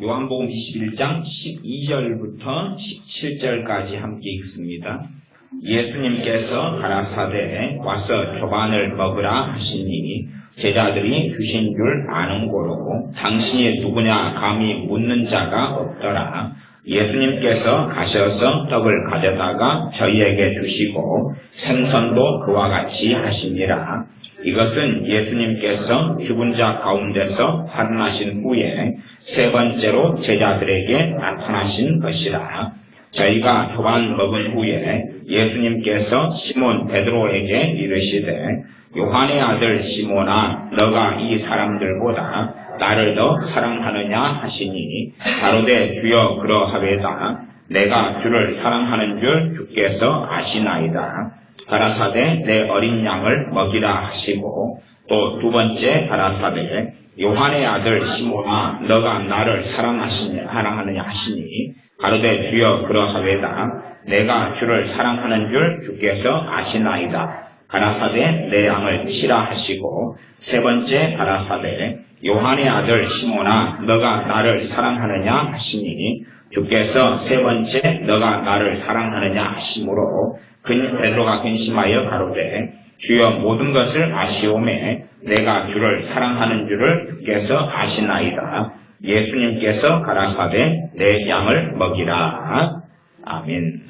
요한복음 21장 12절부터 17절까지 함께 읽습니다. 예수님께서 가라사대 와서 조반을 먹으라 하시니 제자들이 주신 줄 아는 고로 당신이 누구냐 감히 묻는 자가 없더라. 예수님께서 가셔서 떡을 가져다가 저희에게 주시고 생선도 그와 같이 하시니라. 이것은 예수님께서 죽은 자 가운데서 살아나신 후에 세 번째로 제자들에게 나타나신 것이라. 저희가 조반 먹은 후에 예수님께서 시몬 베드로에게 이르시되 요한의 아들 시몬아 너가 이 사람들보다 나를 더 사랑하느냐 하시니 가로되 주여 그러하외다. 내가 주를 사랑하는 줄 주께서 아시나이다. 가라사대 내 어린 양을 먹이라 하시고 또 두 번째 가라사대 요한의 아들 시몬아 너가 나를 사랑하느냐 하시니 가로되 주여 그러하외다. 내가 주를 사랑하는 줄 주께서 아시나이다. 가라사대 내 양을 치라 하시고 세 번째 가라사대 요한의 아들 시몬아 너가 나를 사랑하느냐 하시니 주께서 세 번째 너가 나를 사랑하느냐 하시므로 베드로가 근심하여 가로되 주여 모든 것을 아시오매 내가 주를 사랑하는 줄을 주께서 아시나이다. 예수님께서 가라사대 내 양을 먹이라. 아멘.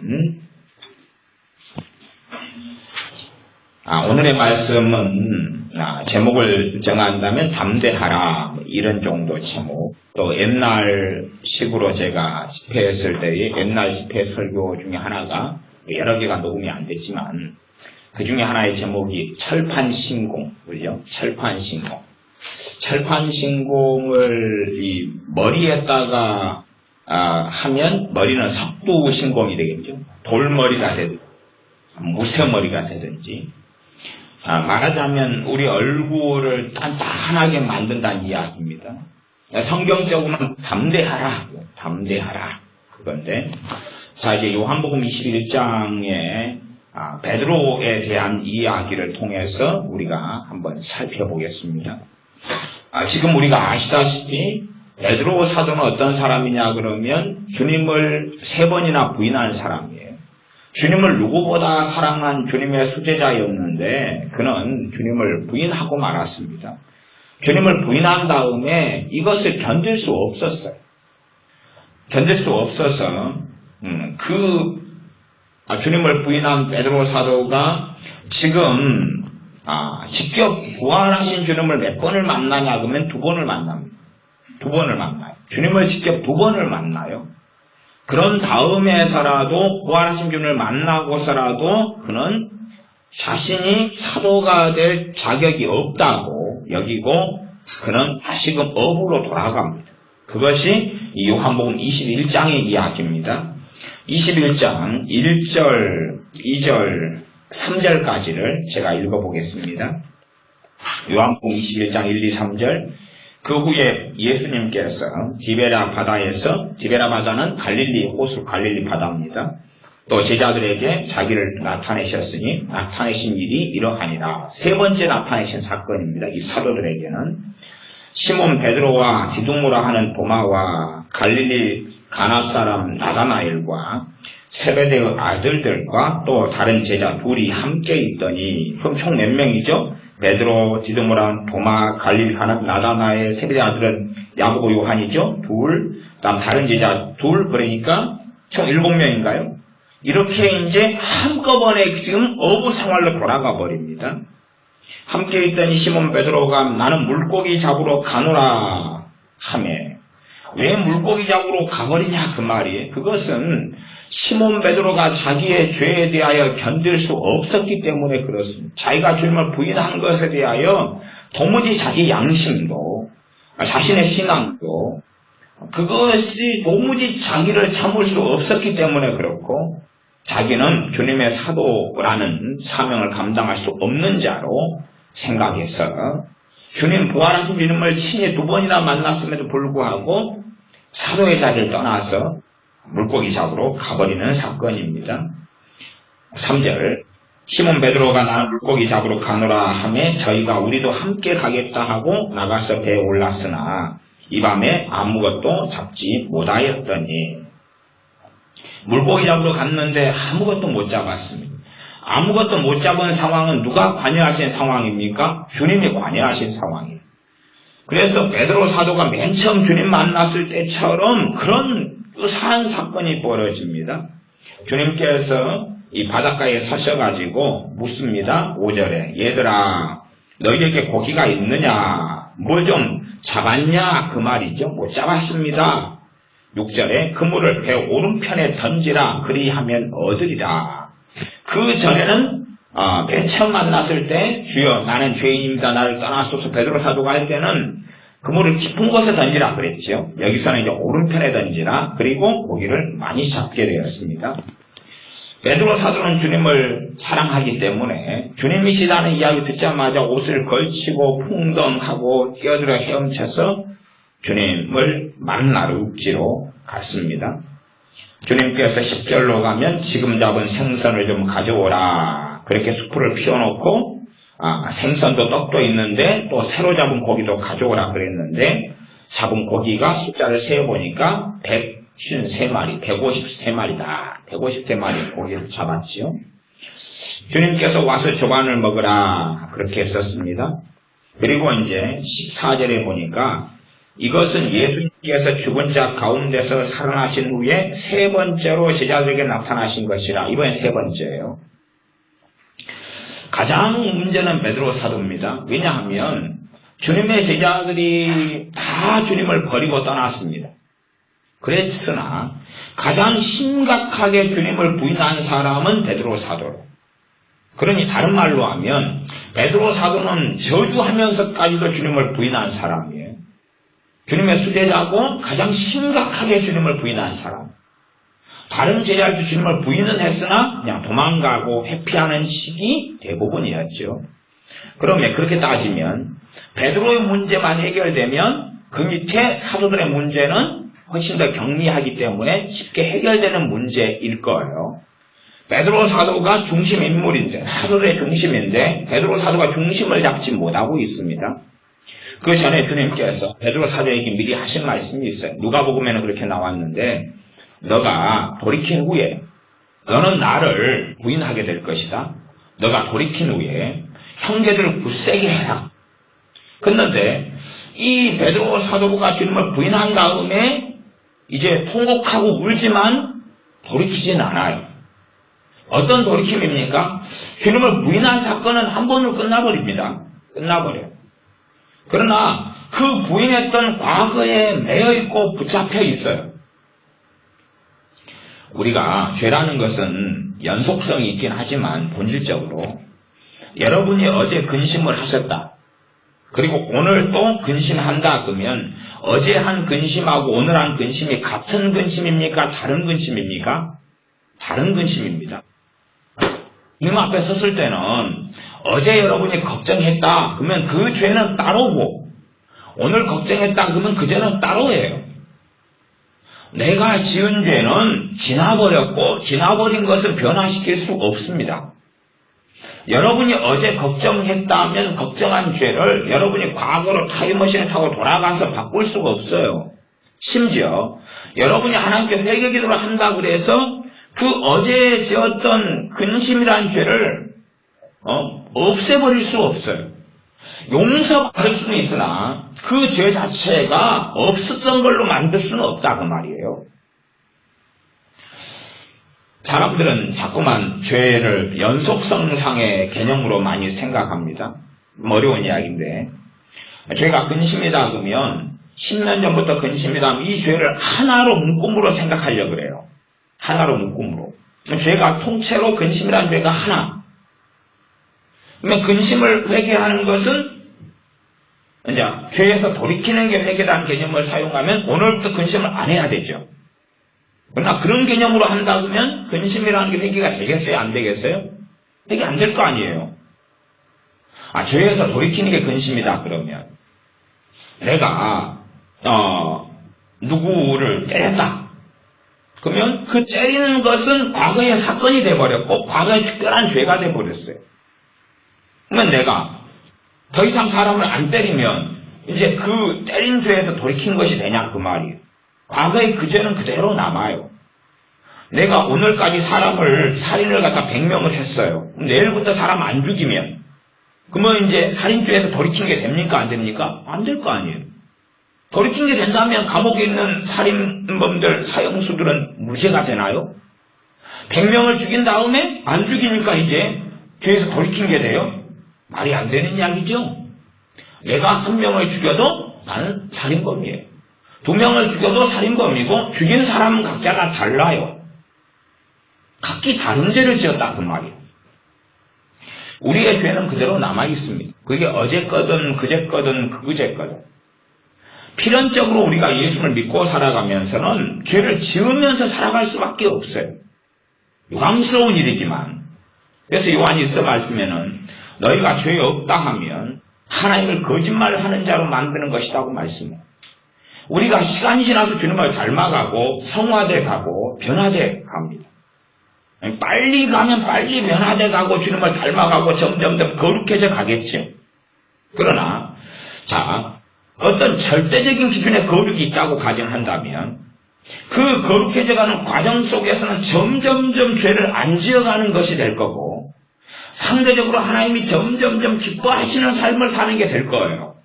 오늘의 말씀은 제목을 정한다면 담대하라 이런 정도 제목. 또 옛날 식으로 제가 집회했을 때의 옛날 집회 설교 중에 하나가 여러 개가 녹음이 안 됐지만 그 중에 하나의 제목이 철판신공. 그죠? 철판신공. 철판신공을 이 머리에다가 하면 머리는 석두신공이 되겠죠. 돌머리가 되든지 무쇠머리가 되든지 말하자면 우리 얼굴을 단단하게 만든다는 이야기입니다. 성경적으로는 담대하라 그건데 자 이제 요한복음 21장에 베드로에 대한 이야기를 통해서 우리가 한번 살펴보겠습니다. 지금 우리가 아시다시피 베드로 사도는 어떤 사람이냐 그러면 주님을 세 번이나 부인한 사람이에요. 주님을 누구보다 사랑한 주님의 수제자였는데 그는 주님을 부인하고 말았습니다. 주님을 부인한 다음에 이것을 견딜 수 없었어요. 견딜 수 없어서 주님을 부인한 베드로 사도가 지금 직접 부활하신 주님을 몇 번을 만나냐 그러면 두 번을 만납니다. 두 번을 만나요. 주님을 직접 두 번을 만나요. 그런 다음에서라도 부활하신 주님을 만나고서라도 그는 자신이 사도가 될 자격이 없다고 여기고 그는 다시금 업으로 돌아갑니다. 그것이 요한복음 21장의 이야기입니다. 21장 1절, 2절, 3절까지를 제가 읽어보겠습니다. 요한복음 21장 1, 2, 3절 그 후에 예수님께서 디베라 바다는 갈릴리 호수 갈릴리 바다입니다. 또 제자들에게 자기를 나타내셨으니 나타내신 일이 이러하니라. 세 번째 나타내신 사건입니다. 이 사도들에게는 시몬 베드로와 디두모라 하는 도마와 갈릴리 가나 사람 나다나엘과 세베대의 아들들과 또 다른 제자 둘이 함께 있더니 그럼 총 몇 명이죠? 베드로, 디두모라, 도마, 갈릴리 가나, 나다나엘, 세베대 아들은 야고보, 요한이죠? 둘, 그다음 다른 제자 둘, 그러니까 총 7명인가요? 이렇게 이제 한꺼번에 지금 어부 생활로 돌아가 버립니다. 함께 있던 시몬 베드로가 나는 물고기 잡으러 가노라 하며 왜 물고기 잡으러 가버리냐 그 말이에요. 그것은 시몬 베드로가 자기의 죄에 대하여 견딜 수 없었기 때문에 그렇습니다. 자기가 주님을 부인한 것에 대하여 도무지 자기 양심도 자신의 신앙도 그것이 도무지 자기를 참을 수 없었기 때문에 그렇고 자기는 주님의 사도라는 사명을 감당할 수 없는 자로 생각해서 주님 부활하신 주님을 친히 두 번이나 만났음에도 불구하고 사도의 자리를 떠나서 물고기 잡으러 가버리는 사건입니다. 3절 시몬 베드로가 나는 물고기 잡으러 가노라 하매 저희가 우리도 함께 가겠다 하고 나가서 배에 올랐으나 이 밤에 아무것도 잡지 못하였더니. 물고기 잡으러 갔는데 아무것도 못 잡았습니다. 아무것도 못 잡은 상황은 누가 관여하신 상황입니까? 주님이 관여하신 상황이에요. 그래서 베드로 사도가 맨 처음 주님 만났을 때처럼 그런 유사한 사건이 벌어집니다. 주님께서 이 바닷가에 서셔가지고 묻습니다. 5절에 얘들아 너희에게 고기가 있느냐? 뭘 좀 잡았냐? 그 말이죠. 못 잡았습니다. 6절에 그물을 배 오른편에 던지라 그리하면 얻으리라. 그 전에는 맨 처음 만났을 때 주여 나는 죄인입니다. 나를 떠나소서 베드로 사도가 할 때는 그물을 깊은 곳에 던지라 그랬죠. 여기서는 이제 오른편에 던지라. 그리고 고기를 많이 잡게 되었습니다. 베드로 사도는 주님을 사랑하기 때문에 주님이시다는 이야기 듣자마자 옷을 걸치고 풍덩하고 뛰어들어 헤엄쳐서 주님을 만나러 육지로 갔습니다. 주님께서 10절로 가면 지금 잡은 생선을 좀 가져오라. 그렇게 수풀을 피워놓고 생선도 떡도 있는데 또 새로 잡은 고기도 가져오라 그랬는데 잡은 고기가 숫자를 세어보니까 153마리, 153마리다. 153마리 고기를 잡았지요. 주님께서 와서 조반을 먹으라. 그렇게 했었습니다. 그리고 이제 14절에 보니까 이것은 예수님께서 죽은 자 가운데서 살아나신 후에 세 번째로 제자들에게 나타나신 것이라. 이번엔 세 번째예요. 가장 문제는 베드로 사도입니다. 왜냐하면 주님의 제자들이 다 주님을 버리고 떠났습니다. 그랬으나 가장 심각하게 주님을 부인한 사람은 베드로 사도로. 그러니 다른 말로 하면 베드로 사도는 저주하면서까지도 주님을 부인한 사람이에요. 주님의 수제자고 가장 심각하게 주님을 부인한 사람. 다른 제자들도 주님을 부인은 했으나 그냥 도망가고 회피하는 식이 대부분이었죠. 그러면 그렇게 따지면 베드로의 문제만 해결되면 그 밑에 사도들의 문제는 훨씬 더 경미하기 때문에 쉽게 해결되는 문제일 거예요. 베드로 사도가 중심 인물인데, 사도들의 중심인데 베드로 사도가 중심을 잡지 못하고 있습니다. 그 전에 주님께서 베드로 사도에게 미리 하신 말씀이 있어요. 누가복음에는 그렇게 나왔는데 너가 돌이킨 후에 너는 나를 부인하게 될 것이다. 너가 돌이킨 후에 형제들을 굳세게 해라. 그런데 이 베드로 사도가 주님을 부인한 다음에 이제 통곡하고 울지만 돌이키진 않아요. 어떤 돌이킴입니까? 주님을 부인한 사건은 한 번으로 끝나버립니다. 끝나버려요. 그러나 그 부인했던 과거에 매여있고 붙잡혀 있어요. 우리가 죄라는 것은 연속성이 있긴 하지만 본질적으로 여러분이 어제 근심을 하셨다. 그리고 오늘 또 근심한다 그러면 어제 한 근심하고 오늘 한 근심이 같은 근심입니까? 다른 근심입니까? 다른 근심입니다. 주님 앞에 섰을 때는 어제 여러분이 걱정했다 그러면 그 죄는 따로고 오늘 걱정했다 그러면 그 죄는 따로예요. 내가 지은 죄는 지나버렸고 지나버린 것을 변화시킬 수 없습니다. 여러분이 어제 걱정했다면 걱정한 죄를 여러분이 과거로 타임머신을 타고 돌아가서 바꿀 수가 없어요. 심지어 여러분이 하나님께 회개 기도를 한다 그래서 그 어제 지었던 근심이라는 죄를 없애버릴 수 없어요. 용서받을 수는 있으나 그 죄 자체가 없었던 걸로 만들 수는 없다 그 말이에요. 사람들은 자꾸만 죄를 연속성상의 개념으로 많이 생각합니다. 어려운 이야기인데 죄가 근심이다 그러면 10년 전부터 근심이다 하면 이 죄를 하나로 묶음으로 생각하려고 그래요. 하나로 묶음으로. 죄가 통째로 근심이라는 죄가 하나. 그러면 근심을 회개하는 것은 이제 죄에서 돌이키는 게 회개라는 개념을 사용하면 오늘부터 근심을 안 해야 되죠. 그러나 그런 개념으로 한다 그러면 근심이라는 게 회개가 되겠어요? 안 되겠어요? 회개 안 될 거 아니에요. 죄에서 돌이키는 게 근심이다 그러면 내가 누구를 때렸다. 그러면 그 때리는 것은 과거의 사건이 돼버렸고 과거의 특별한 죄가 돼버렸어요. 그러면 내가 더 이상 사람을 안 때리면 이제 그 때린 죄에서 돌이킨 것이 되냐 그 말이에요. 과거의 그 죄는 그대로 남아요. 내가 오늘까지 사람을 살인을 갖다 100명을 했어요. 내일부터 사람 안 죽이면 그러면 이제 살인죄에서 돌이킨 게 됩니까 안 됩니까? 안 될 거 아니에요. 돌이킨 게 된다면 감옥에 있는 살인범들 사형수들은 무죄가 되나요? 100명을 죽인 다음에 안 죽이니까 이제 죄에서 돌이킨 게 돼요? 말이 안 되는 이야기죠. 내가 1명을 죽여도 나는 살인범이에요. 2명을 죽여도 살인범이고 죽인 사람은 각자가 달라요. 각기 다른 죄를 지었다 그 말이에요. 우리의 죄는 그대로 남아있습니다. 그게 어제 거든 그제 거든 그그제 거든. 필연적으로 우리가 예수를 믿고 살아가면서는 죄를 지으면서 살아갈 수밖에 없어요. 유감스러운 일이지만. 그래서 요한일서 말씀에는 너희가 죄 없다 하면 하나님을 거짓말하는 자로 만드는 것이라고 말씀해요. 우리가 시간이 지나서 주님을 닮아가고 성화돼 가고 변화돼 갑니다. 빨리 가면 빨리 변화돼 가고 주님을 닮아가고 점점 더 거룩해져 가겠죠. 그러나 자 어떤 절대적인 기준의 거룩이 있다고 가정한다면 그 거룩해져가는 과정 속에서는 점점점 죄를 안 지어가는 것이 될 거고 상대적으로 하나님이 점점점 기뻐하시는 삶을 사는 게 될 거예요.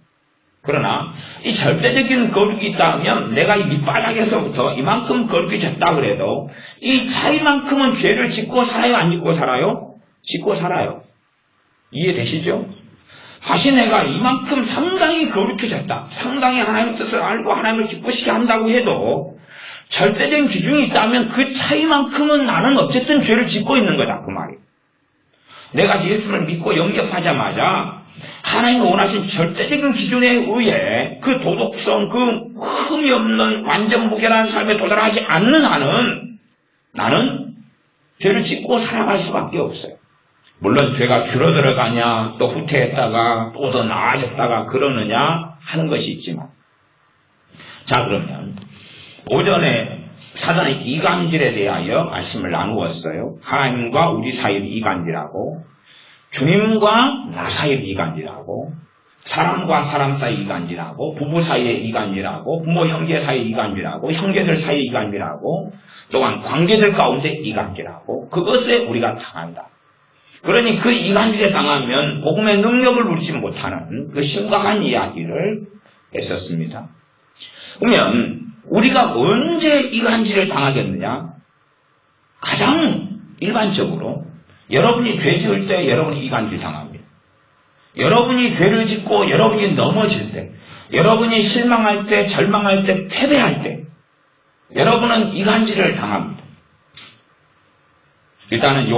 그러나 이 절대적인 거룩이 있다면 내가 이 밑바닥에서부터 이만큼 거룩해졌다 그래도 이 차이만큼은 죄를 짓고 살아요? 안 짓고 살아요? 짓고 살아요. 이해되시죠? 다시 내가 이만큼 상당히 거룩해졌다. 상당히 하나님의 뜻을 알고 하나님을 기쁘시게 한다고 해도 절대적인 기준이 있다면 그 차이만큼은 나는 어쨌든 죄를 짓고 있는 거다. 그 말이에요. 내가 예수를 믿고 영접하자마자 하나님이 원하신 절대적인 기준에 의해 그 도덕성, 그 흠이 없는 완전 무결한 삶에 도달하지 않는 한은 나는 죄를 짓고 살아갈 수밖에 없어요. 물론 죄가 줄어들어가냐 또 후퇴했다가 또 더 나아졌다가 그러느냐 하는 것이 있지만 자 그러면 오전에 사단의 이간질에 대하여 말씀을 나누었어요. 하나님과 우리 사이의 이간질하고 주님과 나 사이의 이간질하고 사람과 사람 사이의 이간질하고 부부 사이의 이간질하고 부모 형제 사이의 이간질하고 형제들 사이의 이간질하고 또한 관계들 가운데 이간질하고 그것에 우리가 당한다. 그러니 그 이간질에 당하면 복음의 능력을 누리지 못하는 그 심각한 이야기를 했었습니다. 그러면 우리가 언제 이간질을 당하겠느냐? 가장 일반적으로 여러분이 죄 지을 때 여러분이 이간질 당합니다. 여러분이 죄를 짓고 여러분이 넘어질 때, 여러분이 실망할 때, 절망할 때, 패배할 때 여러분은 이간질을 당합니다. 일단은 요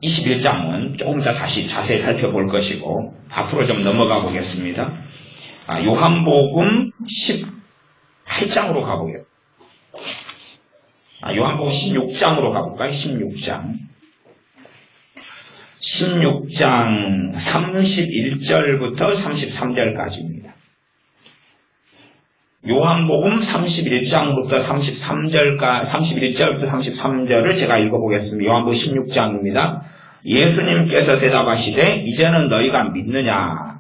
21장은 조금 더 다시 자세히 살펴볼 것이고 앞으로 좀 넘어가 보겠습니다. 요한복음 18장으로 가보겠습니다. 요한복음 16장으로 가볼까요? 16장 31절부터 33절까지입니다. 요한복음 31장부터 31절부터 33절을 제가 읽어보겠습니다. 요한복음 16장입니다. 예수님께서 대답하시되 이제는 너희가 믿느냐?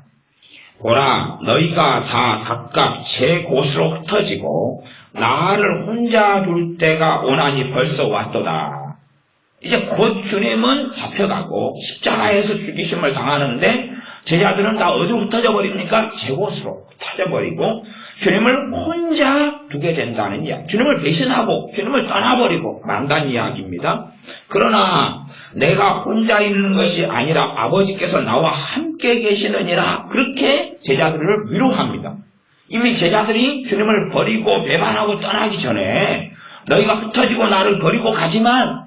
보라 너희가 다 각각 제 곳으로 흩어지고 나를 혼자 둘 때가 오나니 벌써 왔도다. 이제 곧 주님은 잡혀가고 십자가에서 죽이심을 당하는데 제자들은 다 어디로 흩어져 버립니까? 제 곳으로 흩어져 버리고 주님을 혼자 두게 된다는 이야기. 주님을 배신하고 주님을 떠나버리고 만다는 이야기입니다. 그러나 내가 혼자 있는 것이 아니라 아버지께서 나와 함께 계시느니라 그렇게 제자들을 위로합니다. 이미 제자들이 주님을 버리고 배반하고 떠나기 전에 너희가 흩어지고 나를 버리고 가지만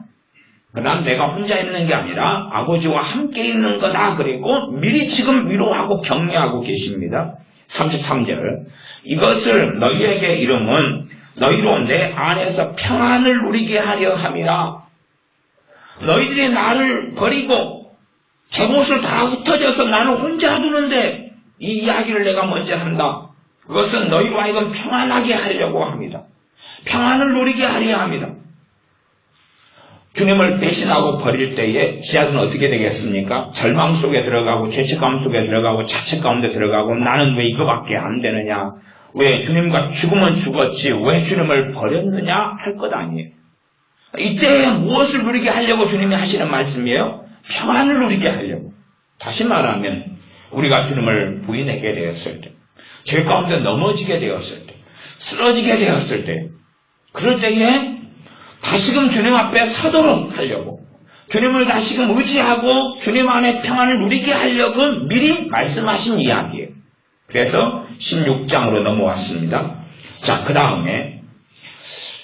그러나 내가 혼자 있는 게 아니라 아버지와 함께 있는 거다. 그리고 미리 지금 위로하고 격려하고 계십니다. 33절 이것을 너희에게 이름은 너희로 내 안에서 평안을 누리게 하려 함이라. 너희들이 나를 버리고 제 곳을 다 흩어져서 나를 혼자 두는데 이 이야기를 내가 먼저 한다. 그것은 너희로 하여금 평안하게 하려고 합니다. 평안을 누리게 하려 합니다. 주님을 배신하고 버릴 때에 지하들은 어떻게 되겠습니까? 절망 속에 들어가고 죄책감 속에 들어가고 자책 가운데 들어가고 나는 왜 이거밖에 안 되느냐? 왜 주님과 죽으면 죽었지 왜 주님을 버렸느냐 할 것 아니에요. 이때 무엇을 누리게 하려고 주님이 하시는 말씀이에요? 평안을 누리게 하려고. 다시 말하면 우리가 주님을 부인하게 되었을 때, 죄 가운데 넘어지게 되었을 때, 쓰러지게 되었을 때, 그럴 때에 다시금 주님 앞에 서도록 하려고, 주님을 다시금 의지하고 주님 안에 평안을 누리게 하려고 미리 말씀하신 이야기예요. 그래서 16장으로 넘어왔습니다. 자, 그 다음에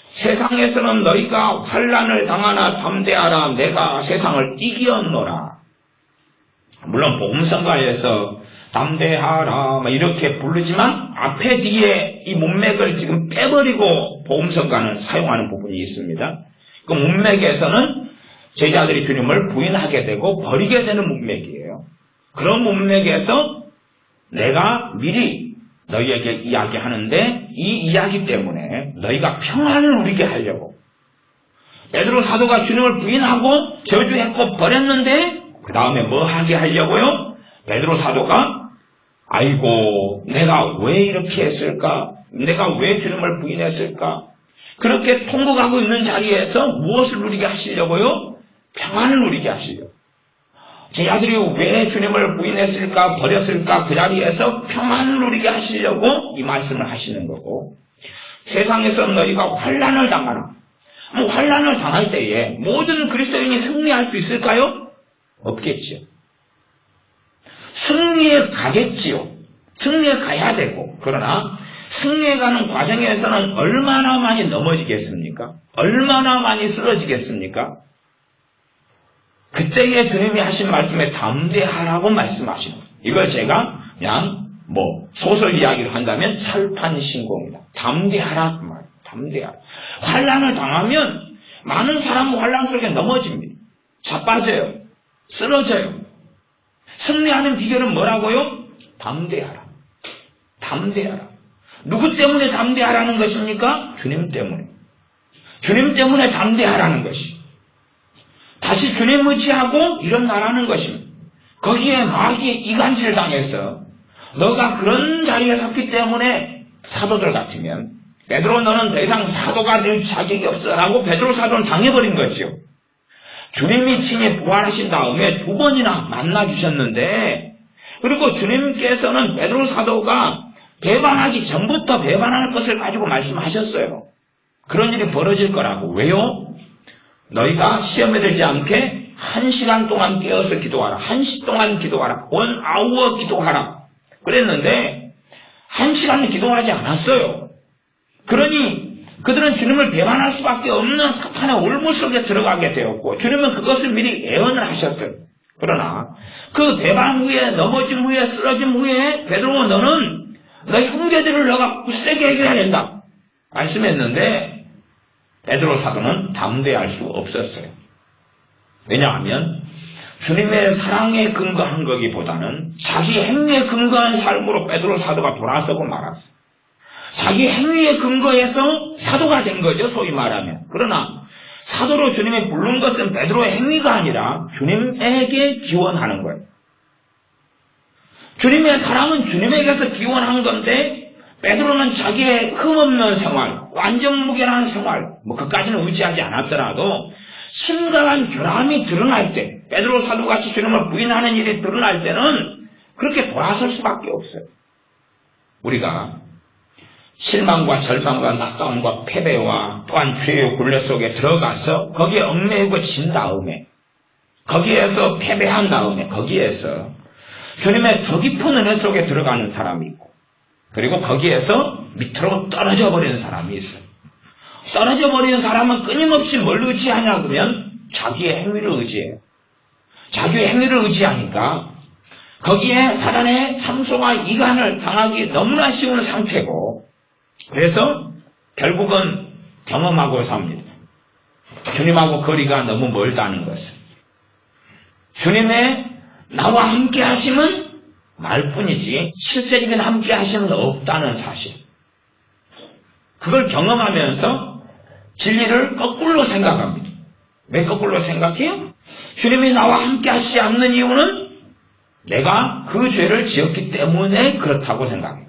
세상에서는 너희가 환난을 당하나 담대하라. 내가 세상을 이기었노라. 물론 복음성가에서 담대하라 이렇게 부르지만 앞에 뒤에 이 문맥을 지금 빼버리고 복음성가는 사용하는 부분이 있습니다. 그 문맥에서는 제자들이 주님을 부인하게 되고 버리게 되는 문맥이에요. 그런 문맥에서 내가 미리 너희에게 이야기하는데 이 이야기 때문에 너희가 평안을 누리게 하려고 베드로 사도가 주님을 부인하고 저주했고 버렸는데 그 다음에 뭐 하게 하려고요? 베드로 사도가 아이고 내가 왜 이렇게 했을까? 내가 왜 주님을 부인했을까? 그렇게 통곡하고 있는 자리에서 무엇을 누리게 하시려고요? 평안을 누리게 하시려고. 제자들이 왜 주님을 부인했을까 버렸을까 그 자리에서 평안을 누리게 하시려고 이 말씀을 하시는 거고, 세상에서 너희가 환난을 당하라. 환난을 당할 때에 모든 그리스도인이 승리할 수 있을까요? 없겠지요. 승리에 가겠지요. 승리에 가야 되고, 그러나 승리에 가는 과정에서는 얼마나 많이 넘어지겠습니까? 얼마나 많이 쓰러지겠습니까? 그때에 주님이 하신 말씀에 담대하라고 말씀하시는 거예요. 이걸 제가 그냥 소설 이야기로 한다면 철판신공이다. 담대하라 그 말이에요. 담대하라. 환난을 당하면 많은 사람은 환난 속에 넘어집니다. 자빠져요. 쓰러져요. 승리하는 비결은 뭐라고요? 담대하라. 담대하라. 누구 때문에 담대하라는 것입니까? 주님 때문에. 주님 때문에 담대하라는 것이. 다시 주님 의지하고 일어나라는 것입니다. 거기에 마귀의 이간질을 당해서 너가 그런 자리에 섰기 때문에 사도들 같으면 베드로 너는 더 이상 사도가 될 자격이 없어라고 베드로 사도는 당해버린 거죠. 주님이 친히 부활하신 다음에 2번이나 만나주셨는데, 그리고 주님께서는 베드로 사도가 배반하기 전부터 배반할 것을 가지고 말씀하셨어요. 그런 일이 벌어질 거라고. 왜요? 너희가 시험에 들지 않게 1시간 동안 깨어서 기도하라. 1시 동안 기도하라. 1 hour 기도하라. 그랬는데 1시간은 기도하지 않았어요. 그러니 그들은 주님을 배반할 수밖에 없는 사탄의 올무 속에 들어가게 되었고, 주님은 그것을 미리 예언을 하셨어요. 그러나 그 배반 후에 넘어짐 후에 쓰러짐 후에 베드로 너는 너 형제들을 너가 굳세게 해줘야 된다 말씀했는데 베드로 사도는 담대할 수 없었어요. 왜냐하면 주님의 사랑에 근거한 거기보다는 자기 행위에 근거한 삶으로 베드로 사도가 돌아서고 말았어요. 자기 행위에 근거해서 사도가 된 거죠, 소위 말하면. 그러나 사도로 주님이 부른 것은 베드로의 행위가 아니라 주님에게 기원하는 거예요. 주님의 사랑은 주님에게서 기원한 건데 베드로는 자기의 흠없는 생활, 완전무결한 생활, 그까지는 의지하지 않았더라도 심각한 결함이 드러날 때, 베드로 사도같이 주님을 부인하는 일이 드러날 때는 그렇게 돌아설 수밖에 없어요. 우리가 실망과 절망과 낙담과 패배와 또한 죄의 굴레 속에 들어가서 거기에 얽매이고 진 다음에, 거기에서 패배한 다음에 거기에서 주님의 더 깊은 은혜 속에 들어가는 사람이 있고, 그리고 거기에서 밑으로 떨어져 버리는 사람이 있어요. 떨어져 버리는 사람은 끊임없이 뭘 의지하냐 그러면 자기의 행위를 의지해요. 자기의 행위를 의지하니까 거기에 사단의 참소와 이간을 당하기 너무나 쉬운 상태고, 그래서 결국은 경험하고 삽니다. 주님하고 거리가 너무 멀다는 것을. 주님의 나와 함께 하심은 말뿐이지 실제적인 함께 하심은 없다는 사실. 그걸 경험하면서 진리를 거꾸로 생각합니다. 왜 거꾸로 생각해요? 주님이 나와 함께 하시지 않는 이유는 내가 그 죄를 지었기 때문에 그렇다고 생각해요.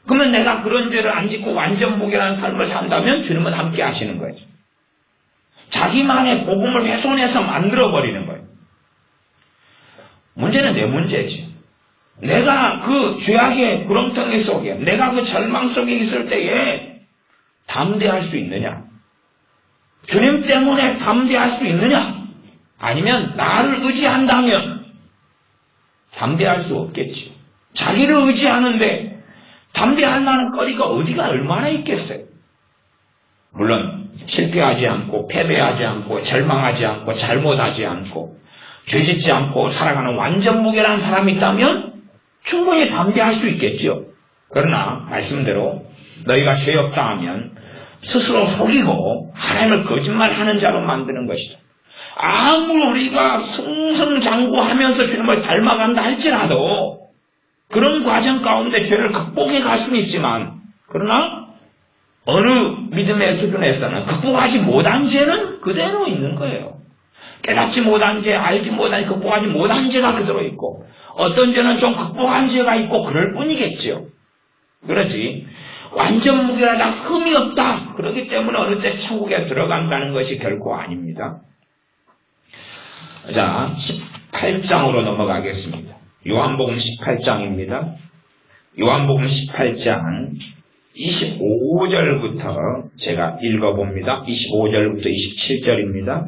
그러면 내가 그런 죄를 안 짓고 완전 무결한 삶을 산다면 주님은 함께 하시는 거예요. 자기만의 복음을 훼손해서 만들어버리는 거예요. 문제는 내 문제지. 내가 그 죄악의 구렁텅이 속에, 내가 그 절망 속에 있을 때에 담대할 수 있느냐? 주님 때문에 담대할 수 있느냐? 아니면 나를 의지한다면 담대할 수 없겠지. 자기를 의지하는데 담대할 만한 거리가 어디가 얼마나 있겠어요? 물론 실패하지 않고 패배하지 않고 절망하지 않고 잘못하지 않고 죄짓지 않고 살아가는 완전 무결한 사람이 있다면 충분히 담대할 수 있겠죠. 그러나 말씀대로 너희가 죄 없다 하면 스스로 속이고 하나님을 거짓말하는 자로 만드는 것이다. 아무리 우리가 승승장구하면서 주님을 닮아간다 할지라도 그런 과정 가운데 죄를 극복해 갈 수는 있지만 그러나 어느 믿음의 수준에서는 극복하지 못한 죄는 그대로 있는 거예요. 깨닫지 못한 죄, 알지 못한 죄, 극복하지 못한 죄가 그대로 있고 어떤 죄는 좀 극복한 죄가 있고 그럴 뿐이겠죠. 그렇지. 완전 무결하다, 흠이 없다. 그렇기 때문에 어느 때 천국에 들어간다는 것이 결코 아닙니다. 자, 18장으로 넘어가겠습니다. 요한복음 18장입니다. 요한복음 18장 25절부터 제가 읽어봅니다. 25절부터 27절입니다.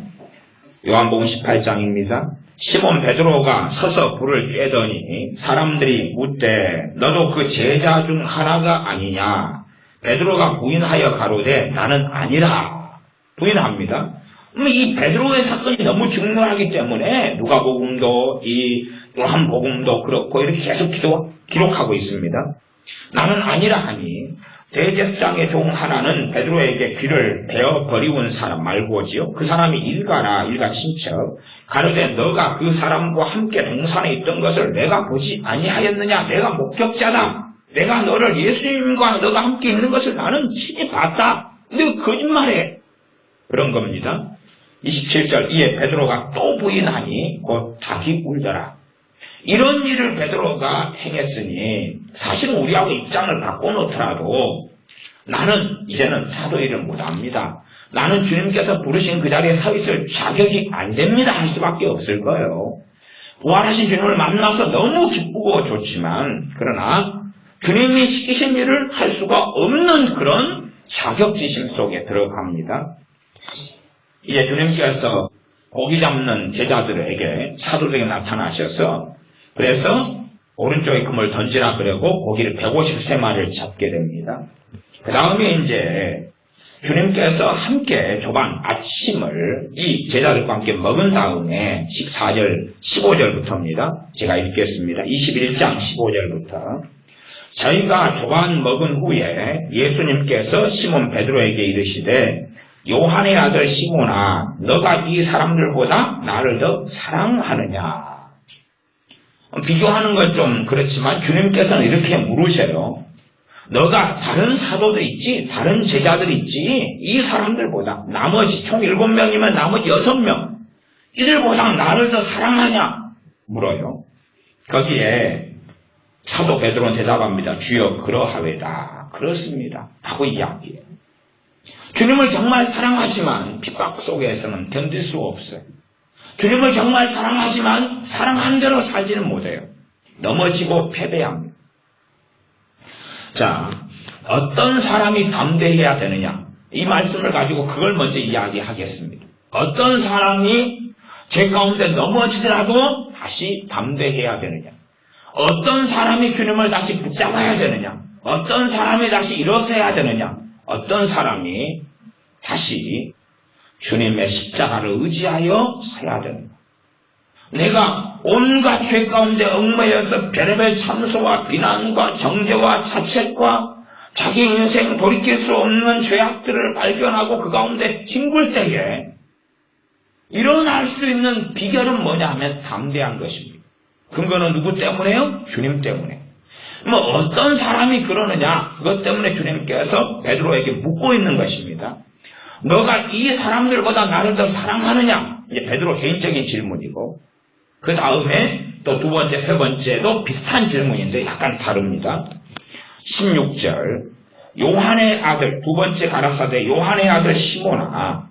요한복음 18장입니다. 시몬 베드로가 서서 불을 쬐더니 사람들이 묻되 너도 그 제자 중 하나가 아니냐? 베드로가 부인하여 가로되 나는 아니라 부인합니다. 이 베드로의 사건이 너무 중요하기 때문에 누가복음도 이 요한복음도 그렇고 이렇게 계속 기록하고 있습니다. 나는 아니라 하니 대제사장의 종 하나는 베드로에게 귀를 베어 버리운 사람 말고지요. 그 사람이 일가 친척 가로되 너가 그 사람과 함께 동산에 있던 것을 내가 보지 아니하였느냐? 내가 목격자다. 내가 너를 예수님과 너가 함께 있는 것을 나는 친히 봤다. 근데 거짓말해. 그런 겁니다. 27절 이에 베드로가 또 부인하니 곧 닭이 울더라. 이런 일을 베드로가 행했으니 사실은 우리하고 입장을 바꿔놓더라도 나는 이제는 사도 일을 못합니다. 나는 주님께서 부르신 그 자리에 서 있을 자격이 안 됩니다 할 수밖에 없을 거예요. 부활하신 주님을 만나서 너무 기쁘고 좋지만 그러나 주님이 시키신 일을 할 수가 없는 그런 자격지심 속에 들어갑니다. 이제 주님께서 고기 잡는 제자들에게 사도들에게 나타나셔서 그래서 오른쪽에 금을 던지라 그러고 고기를 153마리를 잡게 됩니다. 그 다음에 이제 주님께서 함께 조반 아침을 이 제자들과 함께 먹은 다음에 14절, 15절부터입니다. 제가 읽겠습니다. 21장 15절부터 저희가 조반 먹은 후에 예수님께서 시몬 베드로에게 이르시되 요한의 아들 시몬아 너가 이 사람들보다 나를 더 사랑하느냐. 비교하는 건 좀 그렇지만 주님께서는 이렇게 물으셔요. 너가 다른 사도들 있지, 다른 제자들 있지, 이 사람들보다 나머지 총 7명이면 나머지 6명 이들보다 나를 더 사랑하냐 물어요. 거기에 사도 베드로는 대답합니다. 주여 그러하외다. 그렇습니다. 하고 이야기해요. 주님을 정말 사랑하지만 핍박 속에서는 견딜 수 없어요. 주님을 정말 사랑하지만 사랑한 대로 살지는 못해요. 넘어지고 패배합니다. 자, 어떤 사람이 담대해야 되느냐? 이 말씀을 가지고 그걸 먼저 이야기하겠습니다. 어떤 사람이 죄 가운데 넘어지더라도 다시 담대해야 되느냐? 어떤 사람이 주님을 다시 붙잡아야 되느냐? 어떤 사람이 다시 일어서야 되느냐? 어떤 사람이 다시 주님의 십자가를 의지하여 서야 되느냐? 내가 온갖 죄 가운데 얽매여서 별의별 참소와 비난과 정죄와 자책과 자기 인생 돌이킬 수 없는 죄악들을 발견하고 그 가운데 뒹굴 때에 일어날 수 있는 비결은 뭐냐 하면 담대한 것입니다. 근거는 누구 때문에요? 주님 때문에. 뭐 어떤 사람이 그러느냐? 그것 때문에 주님께서 베드로에게 묻고 있는 것입니다. 너가 이 사람들보다 나를 더 사랑하느냐? 이제 베드로 개인적인 질문이고, 그 다음에 또 두 번째, 세 번째도 비슷한 질문인데 약간 다릅니다. 16절, 요한의 아들, 두 번째 가라사대 요한의 아들 시몬아,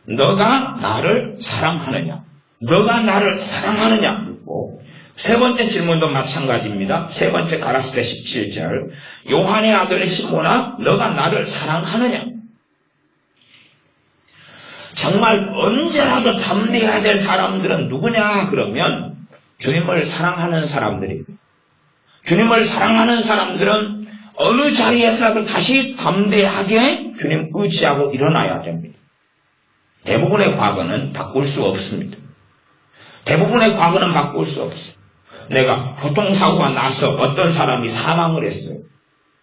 너가 나를 사랑하느냐? 너가 나를 사랑하느냐? 세 번째 질문도 마찬가지입니다. 세 번째 가라사대 17절, 요한의 아들 시몬아, 너가 나를 사랑하느냐? 정말 언제라도 담대해야 될 사람들은 누구냐? 그러면 주님을 사랑하는 사람들입니다. 주님을 사랑하는 사람들은 어느 자리에서라도 다시 담대하게 주님 의지하고 일어나야 됩니다. 대부분의 과거는 바꿀 수 없습니다. 대부분의 과거는 바꿀 수 없어요. 내가 교통사고가 나서 어떤 사람이 사망을 했어요.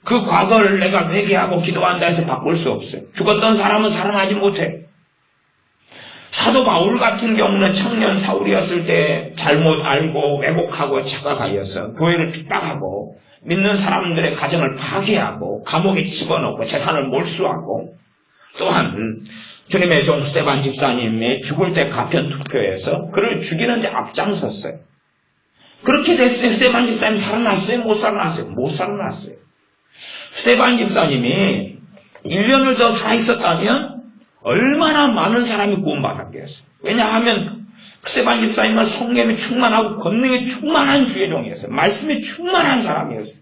그 과거를 내가 회개하고 기도한다 해서 바꿀 수 없어요. 죽었던 사람은 살아나지 못해. 사도 바울 같은 경우는 청년 사울이었을 때 잘못 알고 왜곡하고 착각하여서 교회를 핍박하고 믿는 사람들의 가정을 파괴하고 감옥에 집어넣고 재산을 몰수하고, 또한 주님의 종 스데반 집사님의 죽을 때 가편 투표에서 그를 죽이는 데 앞장섰어요. 그렇게 됐을 때 스데반 집사님 살아났어요? 못 살아났어요? 못 살아났어요. 스데반 집사님이 1년을 더 살아있었다면 얼마나 많은 사람이 구원받았겠어요. 왜냐하면 스데반 집사님은 성령이 충만하고 권능이 충만한 주의 종이었어요. 말씀이 충만한 사람이었어요.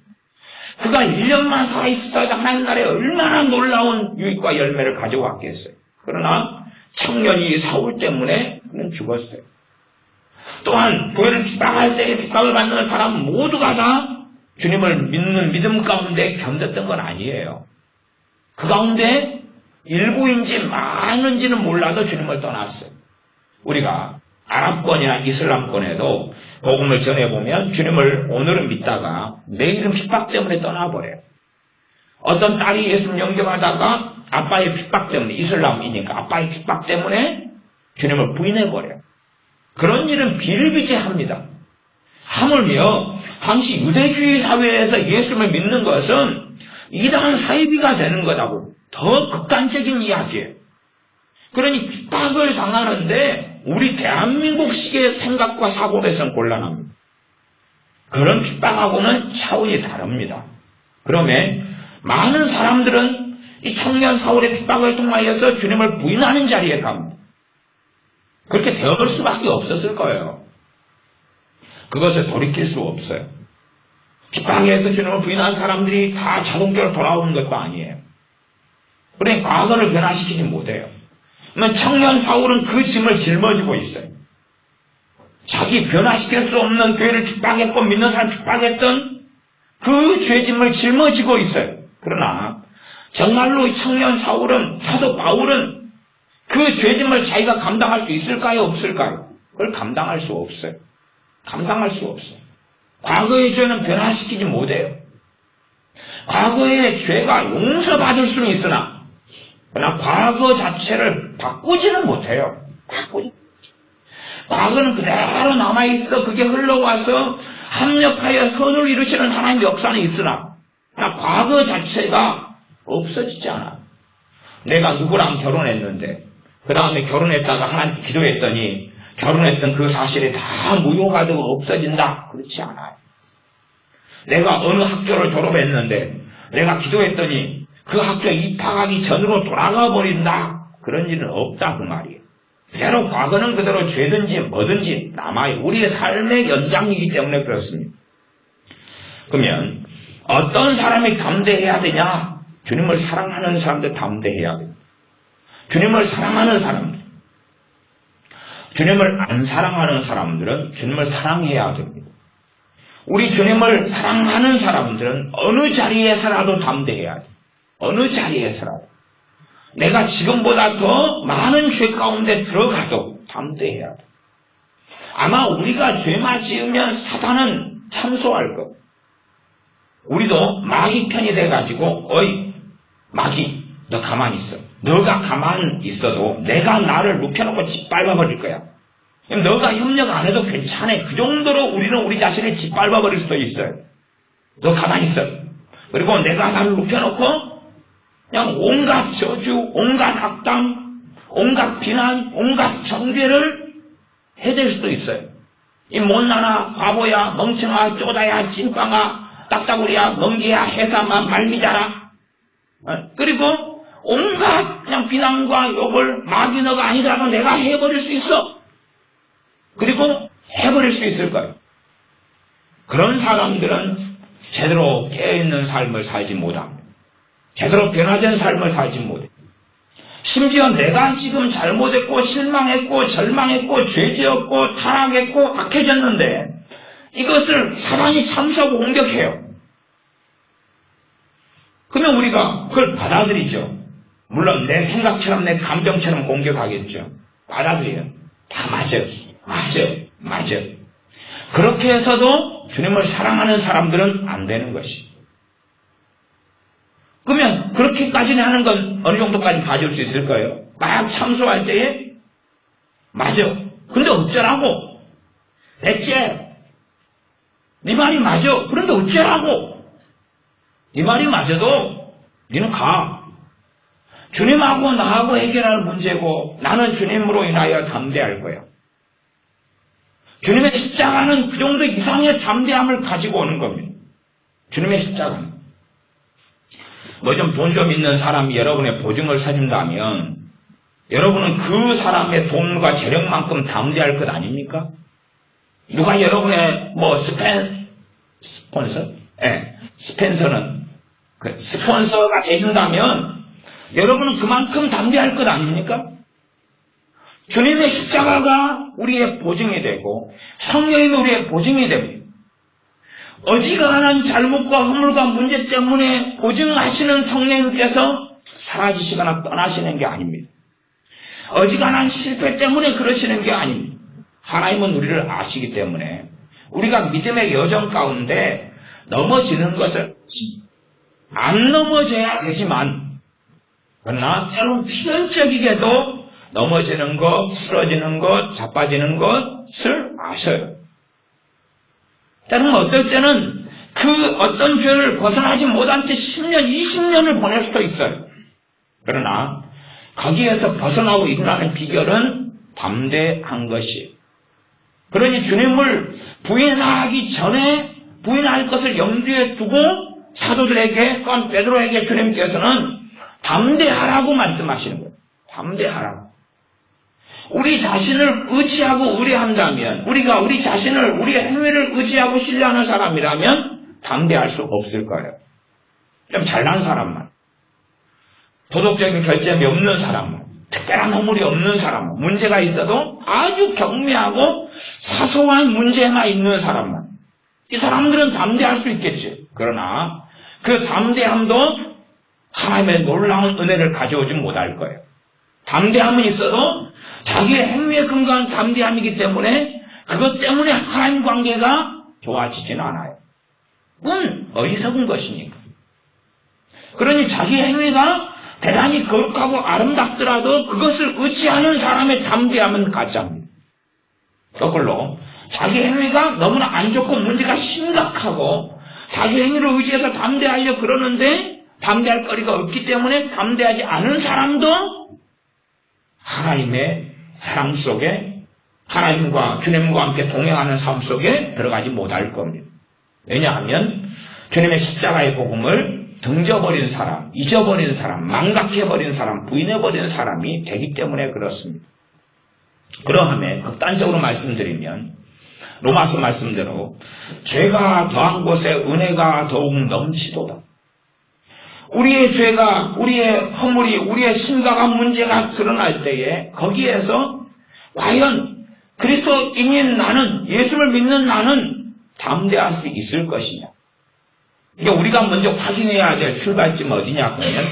그가 1년만 살아있었다가 하나님 나라에 얼마나 놀라운 유익과 열매를 가져왔겠어요. 그러나 청년이 사울 때문에 그는 죽었어요. 또한 교회를 핍박할 때 핍박을 받는 사람 모두가 다 주님을 믿는 믿음 가운데 견뎠던 건 아니에요. 그 가운데 일부인지 많은지는 몰라도 주님을 떠났어요. 우리가 아랍권이나 이슬람권에도 복음을 전해보면 주님을 오늘은 믿다가 내일은 핍박 때문에 떠나버려요. 어떤 딸이 예수님 영접하다가 아빠의 핍박 때문에, 이슬람이니까 아빠의 핍박 때문에 주님을 부인해버려요. 그런 일은 비일비재합니다. 하물며 당시 유대주의 사회에서 예수님을 믿는 것은 이단 사이비가 되는 거라고, 더 극단적인 이야기예요. 그러니 핍박을 당하는데 우리 대한민국식의 생각과 사고에서는 곤란합니다. 그런 핍박하고는 차원이 다릅니다. 그러면 많은 사람들은 이 청년 사울의 핍박을 통하여서 주님을 부인하는 자리에 갑니다. 그렇게 되어 수밖에 없었을 거예요. 그것을 돌이킬 수 없어요. 핍박에서 주님을 부인한 사람들이 다 자동적으로 돌아오는 것도 아니에요. 그러니 과거를 변화시키지 못해요. 청년 사울은 그 짐을 짊어지고 있어요. 자기 변화시킬 수 없는 교회를 핍박했고 믿는 사람 핍박했던 그 죄짐을 짊어지고 있어요. 그러나 정말로 이 청년 사울은, 사도 바울은 그 죄짐을 자기가 감당할 수 있을까요? 없을까요? 그걸 감당할 수 없어요. 감당할 수 없어요. 과거의 죄는 변화시키지 못해요. 과거의 죄가 용서받을 수는 있으나 그러나 과거 자체를 바꾸지는 못해요. 과거는 그대로 남아있어. 그게 흘러와서 합력하여 선을 이루시는 하나님의 역사는 있으나 과거 자체가 없어지지 않아. 내가 누구랑 결혼했는데 그 다음에 결혼했다가 하나님께 기도했더니 결혼했던 그 사실이 다 무효가 되고 없어진다. 그렇지 않아요. 내가 어느 학교를 졸업했는데 내가 기도했더니 그 학교에 입학하기 전으로 돌아가 버린다. 그런 일은 없다 그 말이에요. 그대로 과거는 그대로 죄든지 뭐든지 남아요. 우리의 삶의 연장이기 때문에 그렇습니다. 그러면 어떤 사람이 담대해야 되냐? 주님을 사랑하는 사람들 담대해야 돼요. 주님을 사랑하는 사람들. 주님을 안 사랑하는 사람들은 주님을 사랑해야 됩니다. 우리 주님을 사랑하는 사람들은 어느 자리에서라도 담대해야 돼요. 어느 자리에서라도. 내가 지금보다 더 많은 죄 가운데 들어가도 담대해야 돼. 아마 우리가 죄만 지으면 사단은 참소할 거. 우리도 마귀 편이 돼가지고 어이 마귀 너 가만히 있어. 너가 가만히 있어도 내가 나를 눕혀놓고 짓밟아버릴 거야. 너가 협력 안 해도 괜찮아. 그 정도로 우리는 우리 자신을 짓밟아버릴 수도 있어요. 너 가만히 있어. 그리고 내가 나를 눕혀놓고 그냥 온갖 저주, 온갖 악담, 온갖 비난, 온갖 정죄를 해댈 수도 있어요. 이 못나나, 바보야, 멍청아, 쪼다야, 찐빵아, 딱따구리야, 멍게야, 해삼아, 말미자라. 그리고 온갖 그냥 비난과 욕을 마귀 너가 아니더라도 내가 해버릴 수 있어. 그리고 해버릴 수 있을 거예요. 그런 사람들은 제대로 깨어있는 삶을 살지 못합니다. 제대로 변화된 삶을 살지 못해요. 심지어 내가 지금 잘못했고 실망했고 절망했고 죄지었고 타락했고 악해졌는데 이것을 사단이 참수하고 공격해요. 그러면 우리가 그걸 받아들이죠. 물론 내 생각처럼 내 감정처럼 공격하겠죠. 받아들여요. 다 맞아. 그렇게 해서도 주님을 사랑하는 사람들은 안 되는 것이. 그러면 그렇게까지는 하는 건 어느 정도까지 봐줄 수 있을까요? 막 참소할 때에 맞아. 근데 어쩌라고? 대체 네 말이 맞아. 그런데 어쩌라고? 네 말이 맞아도 너는 가. 주님하고 나하고 해결할 문제고 나는 주님으로 인하여 담대할 거야. 주님의 십자가는 그 정도 이상의 담대함을 가지고 오는 겁니다. 주님의 십자가는. 뭐 좀 돈 좀 있는 사람이 여러분의 보증을 서준다면 여러분은 그 사람의 돈과 재력만큼 담대할 것 아닙니까? 누가 여러분의 뭐 스폰서? 스펜서는 스폰서가 해준다면 여러분은 그만큼 담대할 것 아닙니까? 주님의 십자가가 우리의 보증이 되고 성령님이 우리의 보증이 됩니다. 어지간한 잘못과 허물과 문제 때문에 보증하시는 성령님께서 사라지시거나 떠나시는 게 아닙니다. 어지간한 실패 때문에 그러시는 게 아닙니다. 하나님은 우리를 아시기 때문에 우리가 믿음의 여정 가운데 넘어지는 것을 안 넘어져야 되지만 그러나 때론 필연적이게도 넘어지는 것, 쓰러지는 것, 자빠지는 것을 아셔요. 때로는 어떨 때는 그 어떤 죄를 벗어나지 못한 채 10년, 20년을 보낼 수도 있어요. 그러나 거기에서 벗어나고 일어나는 비결은 담대한 것이. 그러니 주님을 부인하기 전에 부인할 것을 염두에 두고 사도들에게, 또한 베드로에게 주님께서는 담대하라고 말씀하시는 거예요. 담대하라고. 우리 자신을 의지하고 의뢰한다면, 우리가 우리 자신을, 우리의 행위를 의지하고 신뢰하는 사람이라면 담대할 수 없을 거예요. 좀 잘난 사람만, 도덕적인 결점이 없는 사람만, 특별한 허물이 없는 사람만, 문제가 있어도 아주 경미하고 사소한 문제만 있는 사람만, 이 사람들은 담대할 수 있겠지. 그러나 그 담대함도 하나님의 놀라운 은혜를 가져오지 못할 거예요. 담대함은 있어도 자기의 행위에 근거한 담대함이기 때문에 그것 때문에 하나님 관계가 좋아지지는 않아요. 그건 어리석은 것이니까. 그러니 자기 행위가 대단히 거룩하고 아름답더라도 그것을 의지하는 사람의 담대함은 가짜입니다. 거꾸로 자기 행위가 너무나 안 좋고 문제가 심각하고 자기 행위를 의지해서 담대하려 그러는데 담대할 거리가 없기 때문에 담대하지 않은 사람도 하나님의 사랑 속에 하나님과 주님과 함께 동행하는 삶 속에 들어가지 못할 겁니다. 왜냐하면 주님의 십자가의 복음을 등져버린 사람, 잊어버린 사람, 망각해버린 사람, 부인해버린 사람이 되기 때문에 그렇습니다. 그러함에 극단적으로 말씀드리면 로마서 말씀대로 죄가 더한 곳에 은혜가 더욱 넘치도다. 우리의 죄가, 우리의 허물이, 우리의 심각한 문제가 드러날 때에 거기에서 과연 그리스도인인 나는, 예수를 믿는 나는 담대할 수 있을 것이냐. 그러니까 우리가 먼저 확인해야 될 출발점은 어디냐 그러면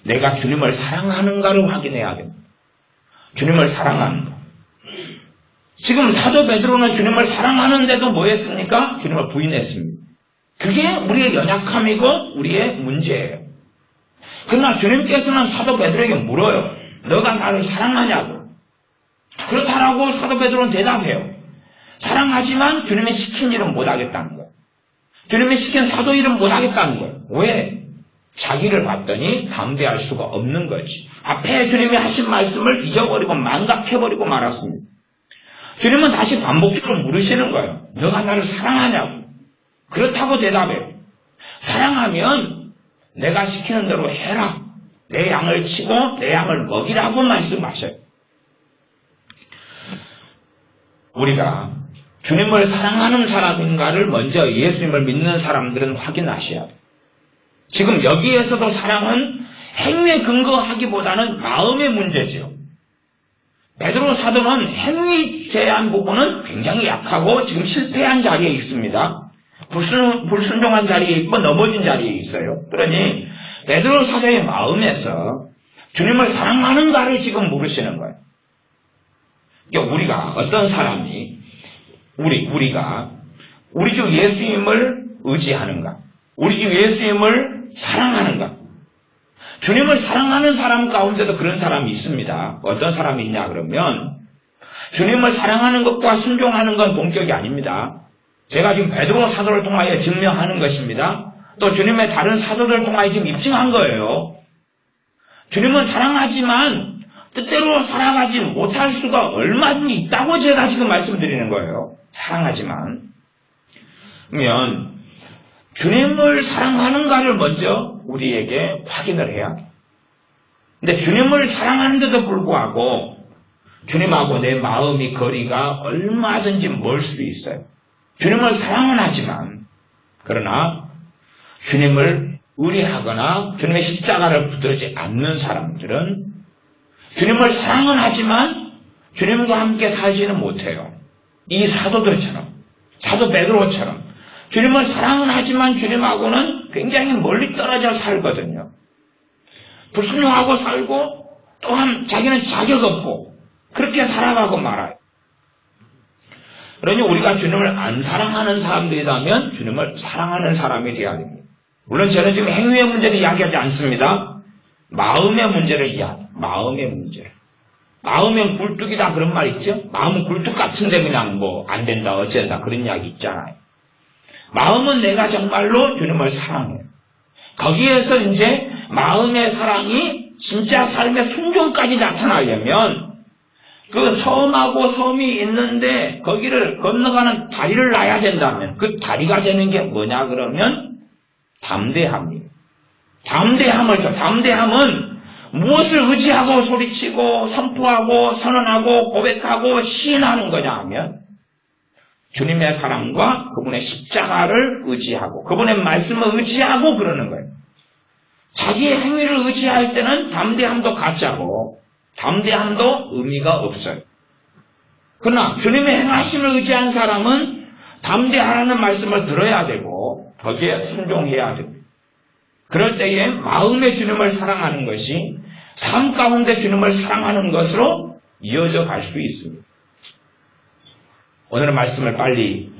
내가 주님을 사랑하는가를 확인해야 됩니다. 주님을 사랑하는가. 지금 사도 베드로는 주님을 사랑하는데도 뭐 했습니까? 주님을 부인했습니다. 그게 우리의 연약함이고 우리의 문제예요. 그러나 주님께서는 사도 베드로에게 물어요. 너가 나를 사랑하냐고. 그렇다라고 사도 베드로는 대답해요. 사랑하지만 주님이 시킨 일은 못하겠다는 거예요. 주님이 시킨 사도 일은 못하겠다는 거예요. 왜? 자기를 봤더니 담대할 수가 없는 거지. 앞에 주님이 하신 말씀을 잊어버리고 망각해버리고 말았습니다. 주님은 다시 반복적으로 물으시는 거예요. 너가 나를 사랑하냐고. 그렇다고 대답해요. 사랑하면 내가 시키는 대로 해라. 내 양을 치고 내 양을 먹이라고 말씀하셔요. 우리가 주님을 사랑하는 사람인가를 먼저 예수님을 믿는 사람들은 확인하셔야 돼요. 지금 여기에서도 사랑은 행위에 근거하기보다는 마음의 문제지요. 베드로 사도는 행위에 대한 부분은 굉장히 약하고 지금 실패한 자리에 있습니다. 불순종한 자리에 있고 넘어진 자리에 있어요. 그러니 베드로 사도의 마음에서 주님을 사랑하는가를 지금 물으시는 거예요. 그러니까 우리가 어떤 사람이 우리가 우리 주 예수님을 의지하는가, 우리 주 예수님을 사랑하는가. 주님을 사랑하는 사람 가운데도 그런 사람이 있습니다. 어떤 사람이 있냐 그러면 주님을 사랑하는 것과 순종하는 건 동격이 아닙니다. 제가 지금 베드로 사도를 통하여 증명하는 것입니다. 또 주님의 다른 사도들을 통하여 지금 입증한 거예요. 주님은 사랑하지만 뜻대로 살아가지 못할 수가 얼마든지 있다고 제가 지금 말씀드리는 거예요. 사랑하지만. 그러면 주님을 사랑하는가를 먼저 우리에게 확인을 해야 돼요. 근데 주님을 사랑하는데도 불구하고 주님하고 내 마음이 거리가 얼마든지 멀 수도 있어요. 주님을 사랑은 하지만 그러나 주님을 의뢰하거나 주님의 십자가를 붙들지 않는 사람들은 주님을 사랑은 하지만 주님과 함께 살지는 못해요. 이 사도들처럼, 사도 베드로처럼 주님을 사랑은 하지만 주님하고는 굉장히 멀리 떨어져 살거든요. 불순종하고 살고 또한 자기는 자격 없고 그렇게 살아가고 말아요. 그러니 우리가 주님을 안 사랑하는 사람들이라면 주님을 사랑하는 사람이 되어야 됩니다. 물론 저는 지금 행위의 문제를 이야기하지 않습니다. 마음의 문제를 이야기해요. 마음의 문제를. 마음은 굴뚝이다 그런 말 있죠? 마음은 굴뚝 같은데 그냥 안 된다 어쩐다 그런 이야기 있잖아요. 마음은 내가 정말로 주님을 사랑해요. 거기에서 이제 마음의 사랑이 진짜 삶의 순종까지 나타나려면 그 섬하고 섬이 있는데 거기를 건너가는 다리를 놔야 된다면 그 다리가 되는 게 뭐냐 그러면 담대함이에요. 담대함은 무엇을 의지하고 소리치고 선포하고 선언하고 고백하고 시인하는 거냐 하면 주님의 사랑과 그분의 십자가를 의지하고 그분의 말씀을 의지하고 그러는 거예요. 자기의 행위를 의지할 때는 담대함도 가짜고 담대함도 의미가 없어요. 그러나 주님의 행하심을 의지한 사람은 담대하라는 말씀을 들어야 되고 거기에 순종해야 됩니다. 그럴 때에 마음의 주님을 사랑하는 것이 삶 가운데 주님을 사랑하는 것으로 이어져 갈 수 있습니다. 오늘은 말씀을 빨리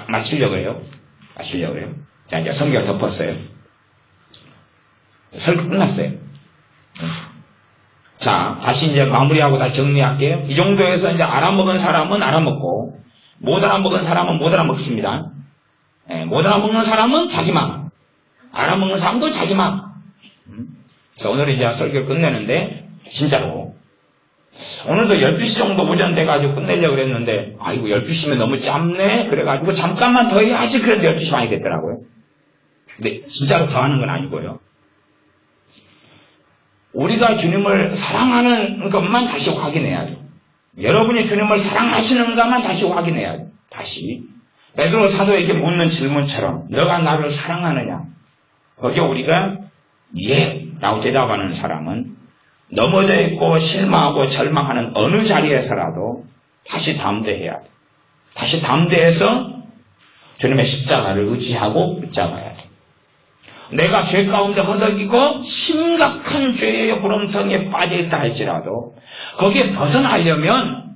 마치려고 해요. 자, 이제 성경 덮었어요. 설교 끝났어요. 자, 다시 이제 마무리하고 다시 정리할게요. 이 정도에서 이제 알아먹은 사람은 알아먹고, 못 알아먹은 사람은 못 알아먹습니다. 못 알아먹는 사람은 자기 마음, 알아먹는 사람도 자기 마음. 그래서 오늘 이제 설교를 끝내는데, 진짜로. 오늘도 12시 정도 오전 돼가지고 끝내려고 그랬는데, 아이고, 12시면 너무 짧네? 그래가지고 잠깐만 더 해야지. 그래도 12시 반이 됐더라고요. 근데 진짜로 더 하는 건 아니고요. 우리가 주님을 사랑하는 것만 다시 확인해야죠. 여러분이 주님을 사랑하시는가만 다시 확인해야죠. 다시. 베드로 사도에게 묻는 질문처럼 너가 나를 사랑하느냐? 거기에 우리가 예 라고 대답하는 사람은 넘어져 있고 실망하고 절망하는 어느 자리에서라도 다시 담대해야 돼. 다시 담대해서 주님의 십자가를 의지하고 붙잡아야 돼. 내가 죄 가운데 허덕이고 심각한 죄의 구렁텅이에 빠져있다 할지라도 거기에 벗어나려면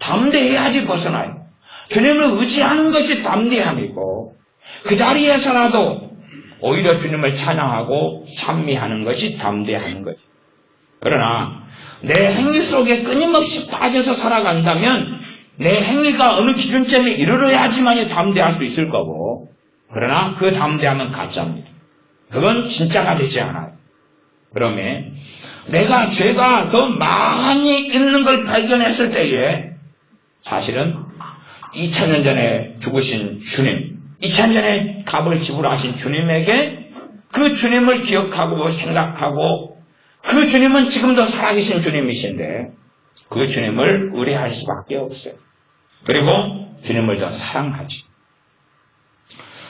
담대해야지 벗어나요. 주님을 의지하는 것이 담대함이고 그 자리에서라도 오히려 주님을 찬양하고 찬미하는 것이 담대하는 거죠. 그러나 내 행위 속에 끊임없이 빠져서 살아간다면 내 행위가 어느 기준점에 이르러야지만이 담대할 수 있을 거고, 그러나 그 담대함은 가짜입니다. 그건 진짜가 되지 않아요. 그러면 내가 죄가 더 많이 있는 걸 발견했을 때에 사실은 2000년 전에 죽으신 주님, 2000년 전에 값을 지불하신 주님에게 그 주님을 기억하고 생각하고 그 주님은 지금도 살아계신 주님이신데 그 주님을 의뢰할 수밖에 없어요. 그리고 주님을 더 사랑하지.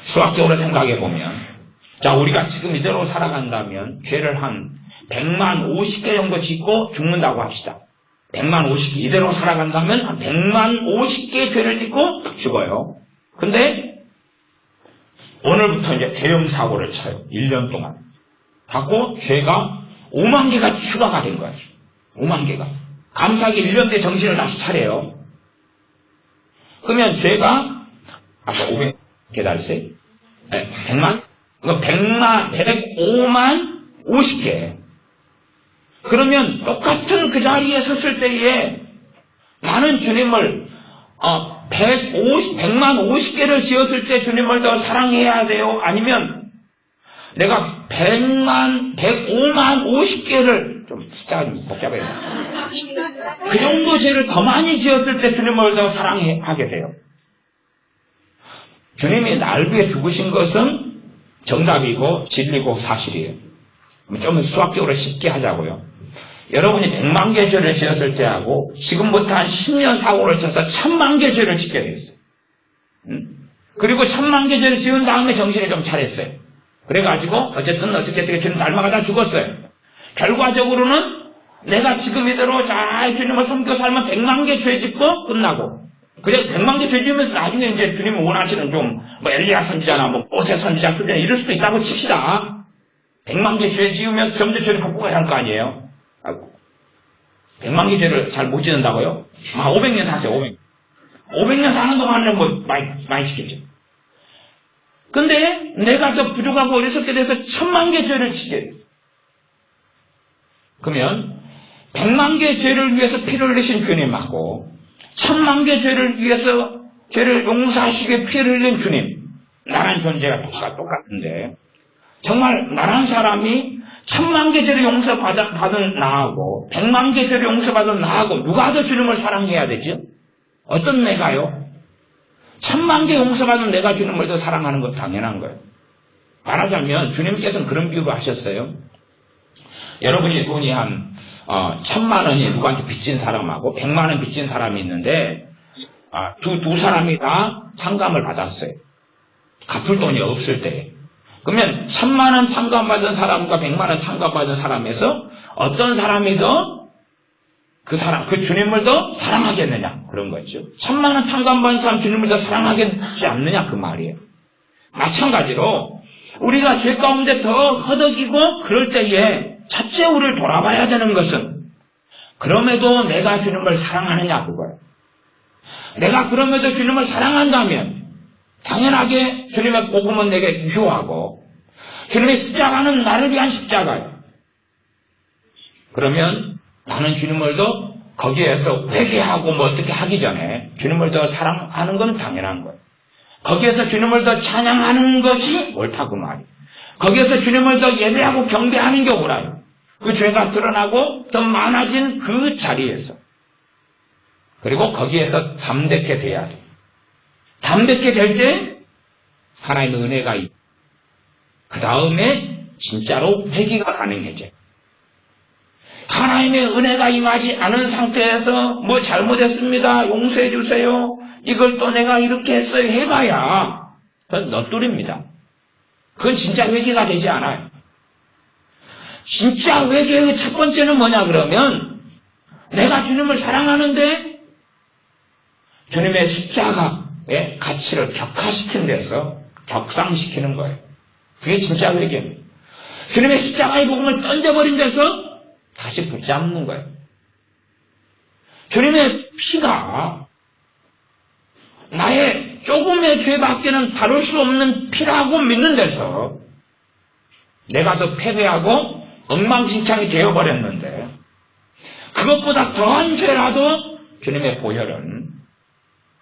수학적으로 생각해 보면, 자, 우리가 지금 이대로 살아간다면 죄를 한 100만 50개 정도 짓고 죽는다고 합시다. 100만 50개, 이대로 살아간다면 한 100만 50개 죄를 짓고 죽어요. 근데 오늘부터 이제 대형 사고를 쳐요. 1년 동안. 하고 죄가 5만 개가 추가가 된 거예요. 5만 개가. 감사하게 1년 뒤에 정신을 다시 차려요. 그러면 죄가 아까 500개 달세? 네, 100만? 그럼 105만 50개. 그러면 똑같은 그 자리에 섰을 때에 나는 주님을 100만 50개를 지었을 때 주님을 더 사랑해야 돼요? 아니면 내가 105만 50개를 좀 숫자가 좀 복잡해요. 그 정도 죄를 더 많이 지었을 때 주님을 더 사랑하게 돼요. 주님이 날 위해 죽으신 것은 정답이고 진리고 사실이에요. 좀 수학적으로 쉽게 하자고요. 여러분이 100만 개 죄를 지었을 때하고 지금부터 한 10년 사고를 쳐서 1000만 개 죄를 짓게 됐어요. 그리고 1000만 개 죄를 지은 다음에 정신을 좀 차렸어요. 그래가지고 어쨌든 어떻게 주님 닮아가다 죽었어요. 결과적으로는 내가 지금 이대로 잘 주님을 섬겨 살면 100만 개 죄 짓고 끝나고, 그냥 100만 개 죄 지으면서 나중에 이제 주님이 원하시는 좀 엘리야 선지자나 모세 선지자 수준에 이럴 수도 있다고 칩시다. 100만 개 죄 지으면서 점점 죄를 극복해야 할 거 아니에요. 100만 개 죄를 잘 못 지는다고요? 500년 사세요. 500년 사는 동안은 많이 지겠죠. 근데 내가 더 부족하고 어리석게 돼서 1000만 개 죄를 지게 돼요. 그러면 100만 개 죄를 위해서 피를 흘리신 주님하고 1000만 개 죄를 위해서 죄를 용서하시게 피를 흘린 주님, 나란 존재가 똑같은데 정말 나란 사람이 1000만 개 죄를 용서받은 나하고 100만 개 죄를 용서받은 나하고 누가 더 주님을 사랑해야 되죠? 어떤 내가요? 1000만 개 용서받은 내가 주님을 더 사랑하는 건 당연한 거예요. 말하자면 주님께서는 그런 비유를 하셨어요. 여러분이 돈이 한 1000만 원이 누구한테 빚진 사람하고 100만 원 빚진 사람이 있는데 두 사람이 다 탕감을 받았어요. 갚을 돈이 없을 때. 그러면 1000만 원 탕감받은 사람과 100만 원 탕감받은 사람에서 어떤 사람이 더 그 주님을 더 사랑하겠느냐, 그런 거죠. 1000만 원 탕감받은 사람 주님을 더 사랑하겠지 않느냐, 그 말이에요. 마찬가지로 우리가 죄 가운데 더 허덕이고 그럴 때에 첫째 우리를 돌아봐야 되는 것은 그럼에도 내가 주님을 사랑하느냐, 그거예요. 내가 그럼에도 주님을 사랑한다면 당연하게 주님의 복음은 내게 유효하고 주님의 십자가는 나를 위한 십자가예요. 그러면 나는 주님을 더 거기에서 회개하고 어떻게 하기 전에 주님을 더 사랑하는 건 당연한 거예요. 거기에서 주님을 더 찬양하는 것이 옳다, 그 말이에요. 거기에서 주님을 더 예배하고 경배하는 게 옳아요. 그 죄가 드러나고 더 많아진 그 자리에서. 그리고 거기에서 담대케 돼야 돼요. 담대케 될 때 하나님의 은혜가 있고 그 다음에 진짜로 회개가 가능해져요. 하나님의 은혜가 임하지 않은 상태에서 잘못했습니다, 용서해 주세요, 이걸 또 내가 이렇게 했어요 해봐야 그건 넋두리입니다. 그건 진짜 회개가 되지 않아요. 진짜 회개의 첫 번째는 뭐냐 그러면 내가 주님을 사랑하는데 주님의 십자가의 가치를 격화시키는 데서 격상시키는 거예요. 그게 진짜 회개입니다. 주님의 십자가의 복음을 던져버린 데서 다시 붙잡는 거예요. 주님의 피가 나의 조금의 죄밖에는 다룰 수 없는 피라고 믿는 데서 내가 더 패배하고 엉망진창이 되어버렸는데 그것보다 더한 죄라도 주님의 보혈은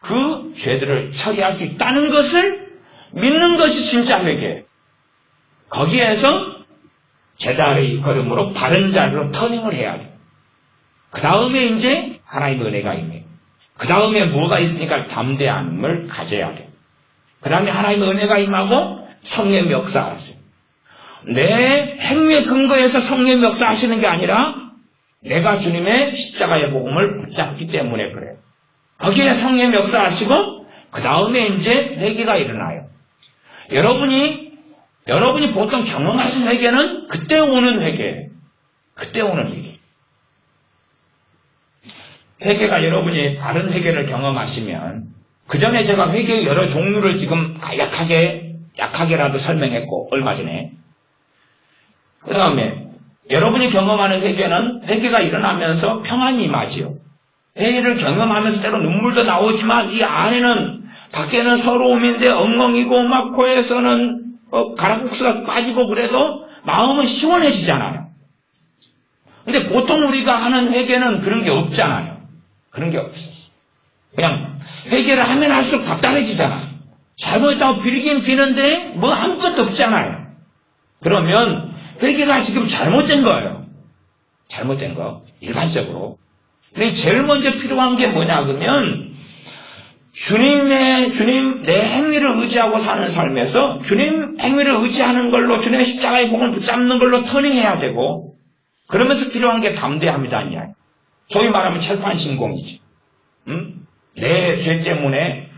그 죄들을 처리할 수 있다는 것을 믿는 것이 진짜 회개예요. 거기에서 제자의 걸음으로 바른 자리로 터닝을 해야 돼요. 그 다음에 이제 하나님의 은혜가 임해요. 그 다음에 뭐가 있으니까 담대함을 가져야 돼요. 그 다음에 하나님의 은혜가 임하고 성령의 역사하세요. 내 행위의 근거에서 성령의 역사하시는 게 아니라 내가 주님의 십자가의 복음을 붙잡기 때문에 그래요. 거기에 성령의 역사하시고 그 다음에 이제 회개가 일어나요. 여러분이 보통 경험하신 회개는 그때 오는 회개예요. 그때 오는 회개. 회개가 여러분이 다른 회개를 경험하시면 그 전에 제가 회개의 여러 종류를 지금 약하게라도 설명했고 얼마 전에 그 다음에 여러분이 경험하는 회개는 회개가 일어나면서 평안이 임하지요. 회개를 경험하면서 때로 눈물도 나오지만 이 안에는 밖에는 서러움인데 엉엉이고 막 코에서는 가락국수가 빠지고 그래도 마음은 시원해지잖아요. 근데 보통 우리가 하는 회개는 그런 게 없잖아요. 그런 게 없어요. 그냥 회개를 하면 할수록 답답해지잖아요. 잘못했다고 비리긴 비는데 뭐 아무것도 없잖아요. 그러면 회개가 지금 잘못된 거예요. 잘못된 거. 일반적으로. 근데 제일 먼저 필요한 게 뭐냐 그러면 주님 내 행위를 의지하고 사는 삶에서 주님 행위를 의지하는 걸로 주님의 십자가의 복음을 붙잡는 걸로 터닝해야 되고 그러면서 필요한 게 담대함이다. 소위 말하면 철판신공이지. 내 죄 때문에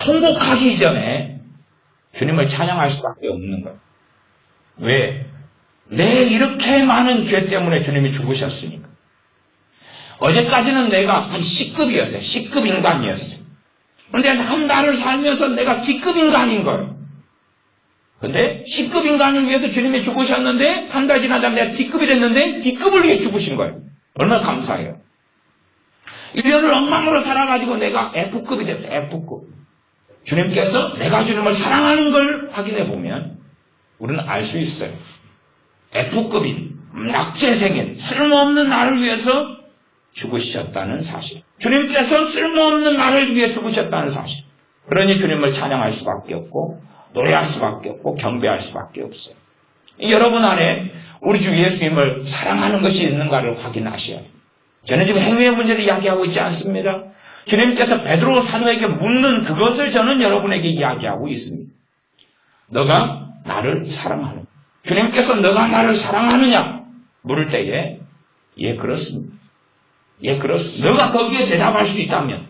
통곡하기 이전에 주님을 찬양할 수밖에 없는 거예요. 왜? 내 이렇게 많은 죄 때문에 주님이 죽으셨으니까. 어제까지는 내가 한 C급이었어요. C급 인간이었어요. 그런데 한 달을 살면서 내가 D급 인간인 거예요. 그런데 C급 인간을 위해서 주님이 죽으셨는데 한 달 지나자면 내가 D급이 됐는데 D급을 위해 죽으신 거예요. 얼마나 감사해요. 1년을 엉망으로 살아가지고 내가 F급이 됐어요. F급. 주님께서 내가 주님을 사랑하는 걸 확인해 보면 우리는 알 수 있어요. F급인 낙제생인 쓸모없는 나를 위해서 죽으셨다는 사실. 주님께서 쓸모없는 나를 위해 죽으셨다는 사실. 그러니 주님을 찬양할 수밖에 없고 노래할 수밖에 없고 경배할 수밖에 없어요. 여러분 안에 우리 주 예수님을 사랑하는 것이 있는가를 확인하셔야 해요. 저는 지금 행위의 문제를 이야기하고 있지 않습니다. 주님께서 베드로 사도에게 묻는 그것을 저는 여러분에게 이야기하고 있습니다. 너가 나를 사랑하느냐? 주님께서 너가 나를 사랑하느냐? 물을 때에 예 그렇습니다. 예 그렇습니다. 너가 거기에 대답할 수 있다면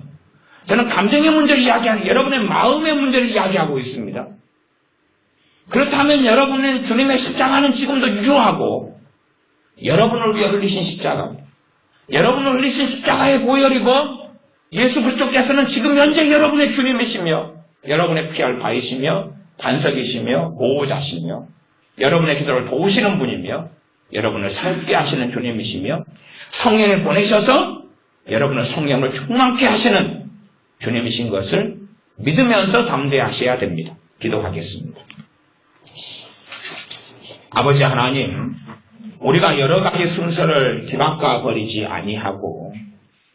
저는 감정의 문제를 이야기하는 여러분의 마음의 문제를 이야기하고 있습니다. 그렇다면 여러분은 주님의 십자가는 지금도 유효하고 여러분을 위해 흘리신 십자가입니다. 여러분을 흘리신 십자가의 보혈이고 예수 그리스도께서는 지금 현재 여러분의 주님이시며 여러분의 피할 바이시며 반석이시며 보호자시며 여러분의 기도를 도우시는 분이며 여러분을 살게 하시는 주님이시며 성령을 보내셔서 여러분의 성령을 충만케 하시는 주님이신 것을 믿으면서 담대하셔야 됩니다. 기도하겠습니다. 아버지 하나님, 우리가 여러 가지 순서를 뒤바꿔 버리지 아니하고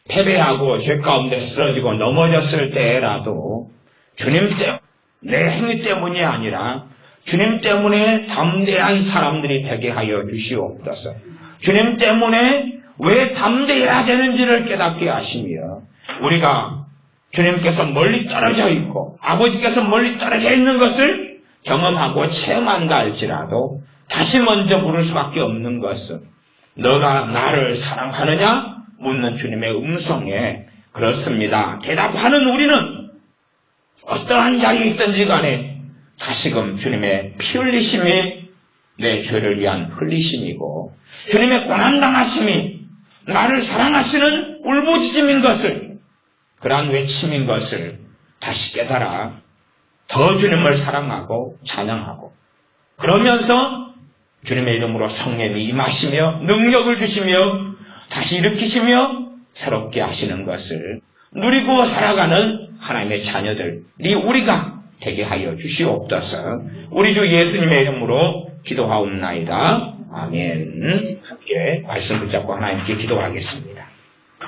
패배하고 죄 가운데 쓰러지고 넘어졌을 때라도 주님 때문에 내 행위 때문이 아니라 주님 때문에 담대한 사람들이 되게 하여 주시옵소서. 주님 때문에 왜 담대해야 되는지를 깨닫게 하시며 우리가 주님께서 멀리 떨어져 있고 아버지께서 멀리 떨어져 있는 것을 경험하고 체험한다 할지라도 다시 먼저 부를 수밖에 없는 것은 너가 나를 사랑하느냐? 묻는 주님의 음성에 그렇습니다. 대답하는 우리는 어떠한 자리에 있든지 간에 다시금 주님의 피 흘리심이 내 죄를 위한 흘리심이고 주님의 고난당하심이 나를 사랑하시는 울부짖음인 것을 그러한 외침인 것을 다시 깨달아 더 주님을 사랑하고 찬양하고 그러면서 주님의 이름으로 성령이 임하시며 능력을 주시며 다시 일으키시며 새롭게 하시는 것을 누리고 살아가는 하나님의 자녀들이 우리가 되게 하여 주시옵소서. 우리 주 예수님의 이름으로 기도하옵나이다. 아멘. 함께 말씀 붙잡고 하나님께 기도하겠습니다.